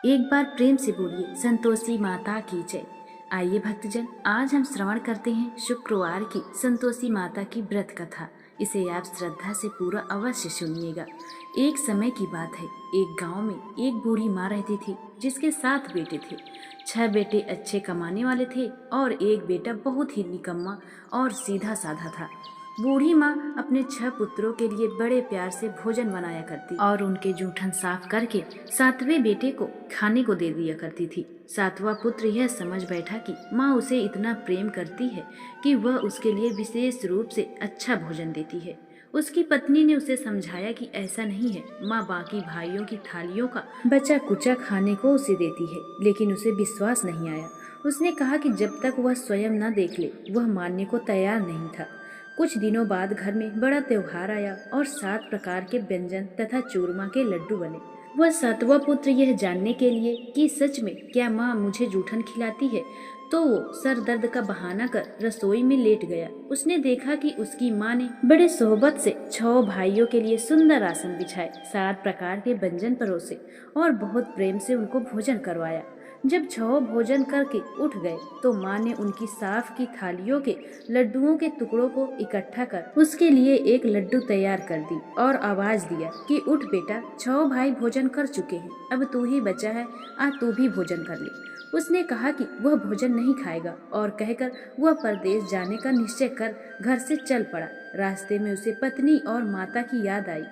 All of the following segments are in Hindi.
एक बार प्रेम से बोलिए संतोषी माता की जय। आइए भक्तजन, आज हम श्रवण करते हैं शुक्रवार की संतोषी माता की व्रत कथा। इसे आप श्रद्धा से पूरा अवश्य सुनिएगा। एक समय की बात है, एक गांव में एक बूढ़ी माँ रहती थी जिसके 7 बेटे थे। 6 बेटे अच्छे कमाने वाले थे और एक बेटा बहुत ही निकम्मा और सीधा साधा था। बूढ़ी माँ अपने 6 पुत्रों के लिए बड़े प्यार से भोजन बनाया करती और उनके जूठन साफ करके 7वें बेटे को खाने को दे दिया करती थी। 7वां पुत्र यह समझ बैठा कि माँ उसे इतना प्रेम करती है कि वह उसके लिए विशेष रूप से अच्छा भोजन देती है। उसकी पत्नी ने उसे समझाया कि ऐसा नहीं है, माँ बाकी भाइयों की थालियों का बचा कुचा खाने को उसे देती है, लेकिन उसे विश्वास नहीं आया। उसने कहा कि जब तक वह स्वयं न देख ले वह मानने को तैयार नहीं था। कुछ दिनों बाद घर में बड़ा त्योहार आया और 7 प्रकार के व्यंजन तथा चूरमा के लड्डू बने। वह 7वां पुत्र यह जानने के लिए कि सच में क्या माँ मुझे जूठन खिलाती है, तो वो सर दर्द का बहाना कर रसोई में लेट गया। उसने देखा कि उसकी माँ ने बड़े सोहबत से 6 भाइयों के लिए सुंदर आसन बिछाए, 7 प्रकार के व्यंजन परोसे और बहुत प्रेम से उनको भोजन करवाया। जब 6 भोजन करके उठ गए तो माँ ने उनकी साफ की थालियों के लड्डुओं के टुकड़ों को इकट्ठा कर उसके लिए एक लड्डू तैयार कर दी और आवाज दिया कि उठ बेटा, 6 भाई भोजन कर चुके हैं, अब तू ही बचा है, आ तू भी भोजन कर ले। उसने कहा कि वह भोजन नहीं खाएगा और कहकर वह परदेश जाने का निश्चय कर घर से चल पड़ा। रास्ते में उसे पत्नी और माता की याद आई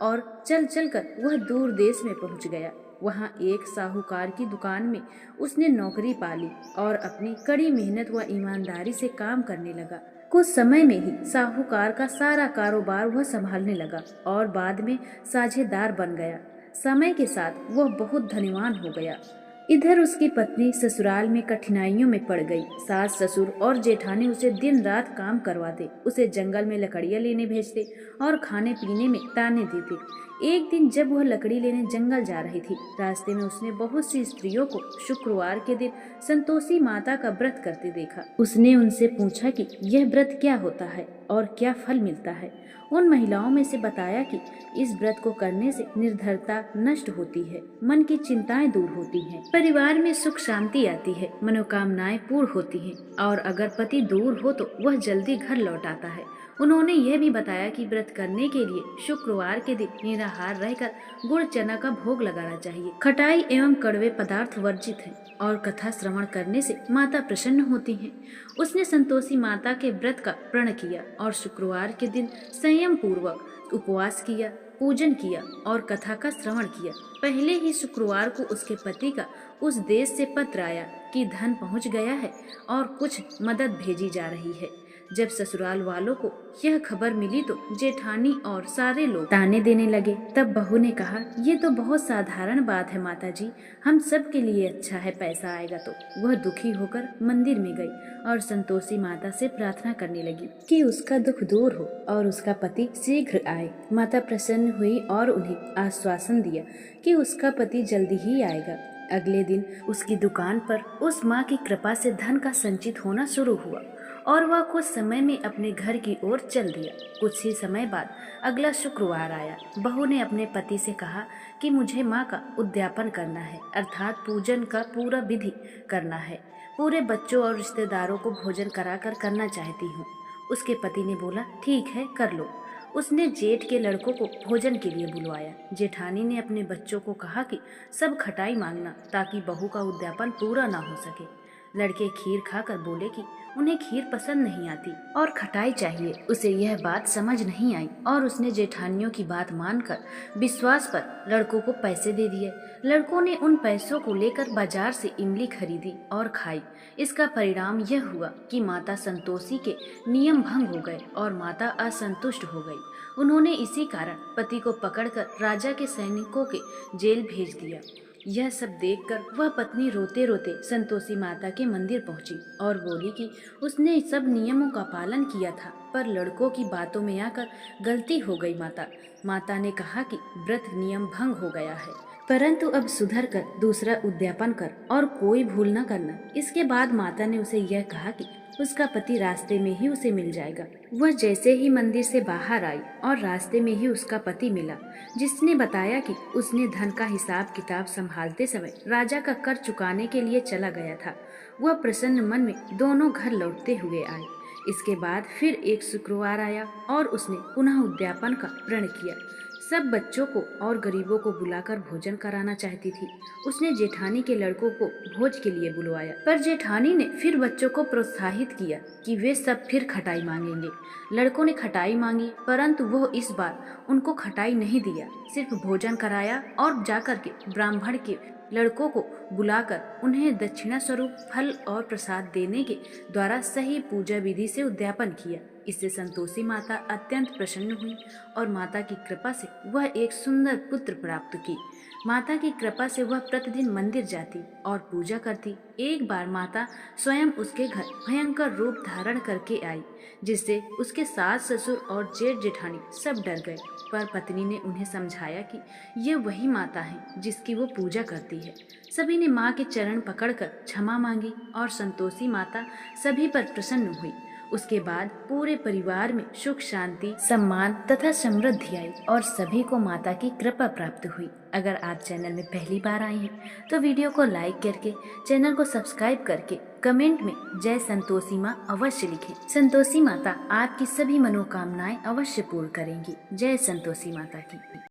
और चल चल कर वह दूर देश में पहुंच गया। वहाँ एक साहूकार की दुकान में उसने नौकरी पा ली और अपनी कड़ी मेहनत व ईमानदारी से काम करने लगा। कुछ समय में ही साहूकार का सारा कारोबार वह संभालने लगा और बाद में साझेदार बन गया। समय के साथ वह बहुत धनवान हो गया। इधर उसकी पत्नी ससुराल में कठिनाइयों में पड़ गई। सास ससुर और जेठानी उसे दिन रात काम करवाते, उसे जंगल में लकड़ियां लेने भेजते और खाने पीने में ताने देते। एक दिन जब वह लकड़ी लेने जंगल जा रही थी, रास्ते में उसने बहुत सी स्त्रियों को शुक्रवार के दिन संतोषी माता का व्रत करते देखा। उसने उनसे पूछा कि यह व्रत क्या होता है और क्या फल मिलता है। उन महिलाओं में से बताया कि इस व्रत को करने से निर्धरता नष्ट होती है, मन की चिंताएं दूर होती हैं, परिवार में सुख शांति आती है, मनोकामनाएं पूर्ण होती हैं और अगर पति दूर हो तो वह जल्दी घर लौट आता है। उन्होंने यह भी बताया कि व्रत करने के लिए शुक्रवार के दिन निराहार रहकर गुड़ चना का भोग लगाना चाहिए। खटाई एवं कड़वे पदार्थ वर्जित हैं और कथा श्रवण करने से माता प्रसन्न होती हैं। उसने संतोषी माता के व्रत का प्रण किया और शुक्रवार के दिन संयम पूर्वक उपवास किया, पूजन किया और कथा का श्रवण किया। पहले ही शुक्रवार को उसके पति का उस देश से पत्र आया कि धन पहुंच गया है और कुछ मदद भेजी जा रही है। जब ससुराल वालों को यह खबर मिली तो जेठानी और सारे लोग ताने देने लगे। तब बहू ने कहा, ये तो बहुत साधारण बात है माता जी, हम सब के लिए अच्छा है, पैसा आएगा तो। वह दुखी होकर मंदिर में गई और संतोषी माता से प्रार्थना करने लगी कि उसका दुख दूर हो और उसका पति शीघ्र आए। माता प्रसन्न हुई और उन्हें आश्वासन दिया कि उसका पति जल्दी ही आएगा। अगले दिन उसकी दुकान पर उस माँ की कृपा से धन का संचित होना शुरू हुआ और वह कुछ समय में अपने घर की ओर चल दिया। कुछ ही समय बाद अगला शुक्रवार आया। बहू ने अपने पति से कहा कि मुझे माँ का उद्यापन करना है, अर्थात पूजन का पूरा विधि करना है। पूरे बच्चों और रिश्तेदारों को भोजन कराकर करना चाहती हूँ। उसके पति ने बोला, ठीक है, कर लो। उसने जेठ के लड़कों को भोजन के लिए बुलवाया। जेठानी ने अपने बच्चों को कहा कि सब खटाई मांगना ताकि बहू का उद्यापन पूरा ना हो सके। लड़के खीर खाकर बोले कि उन्हें खीर पसंद नहीं आती और खटाई चाहिए। उसे यह बात समझ नहीं आई और उसने जेठानियों की बात मानकर विश्वास पर लड़कों को पैसे दे दिए। लड़कों ने उन पैसों को लेकर बाजार से इमली खरीदी और खाई। इसका परिणाम यह हुआ कि माता संतोषी के नियम भंग हो गए और माता असंतुष्ट हो गई। उन्होंने इसी कारण पति को पकड़कर राजा के सैनिकों के जेल भेज दिया। यह सब देखकर वह पत्नी रोते रोते संतोषी माता के मंदिर पहुंची और बोली कि उसने सब नियमों का पालन किया था, पर लड़कों की बातों में आकर गलती हो गई। माता ने कहा कि व्रत नियम भंग हो गया है, परंतु अब सुधर कर दूसरा उद्यापन कर और कोई भूल न करना। इसके बाद माता ने उसे यह कहा कि उसका पति रास्ते में ही उसे मिल जाएगा। वह जैसे ही मंदिर से बाहर आई और रास्ते में ही उसका पति मिला, जिसने बताया कि उसने धन का हिसाब किताब संभालते समय राजा का कर चुकाने के लिए चला गया था। वह प्रसन्न मन में दोनों घर लौटते हुए आए। इसके बाद फिर एक शुक्रवार आया और उसने पुनः उद्यापन का प्रण किया। सब बच्चों को और गरीबों को बुलाकर भोजन कराना चाहती थी। उसने जेठानी के लड़कों को भोज के लिए बुलवाया, पर जेठानी ने फिर बच्चों को प्रोत्साहित किया कि वे सब फिर खटाई मांगेंगे। लड़कों ने खटाई मांगी, परंतु वो इस बार उनको खटाई नहीं दिया, सिर्फ भोजन कराया और जाकर के ब्राह्मण के लड़कों को बुलाकर उन्हें दक्षिणा स्वरूप फल और प्रसाद देने के द्वारा सही पूजा विधि से उद्यापन किया। इससे संतोषी माता अत्यंत प्रसन्न हुई और माता की कृपा से वह एक सुंदर पुत्र प्राप्त की। माता की कृपा से वह प्रतिदिन मंदिर जाती और पूजा करती। एक बार माता स्वयं उसके घर भयंकर रूप धारण करके आई, जिससे उसके सास ससुर और जेठ जेठानी सब डर गए। पर पत्नी ने उन्हें समझाया कि ये वही माता है जिसकी वो पूजा करती है। सभी ने माँ के चरण पकड़कर क्षमा मांगी और संतोषी माता सभी पर प्रसन्न हुई। उसके बाद पूरे परिवार में सुख शांति सम्मान तथा समृद्धि आई और सभी को माता की कृपा प्राप्त हुई। अगर आप चैनल में पहली बार आए हैं तो वीडियो को लाइक करके चैनल को सब्सक्राइब करके कमेंट में जय संतोषी माँ अवश्य लिखें। संतोषी माता आपकी सभी मनोकामनाएं अवश्य पूर्ण करेंगी। जय संतोषी माता की।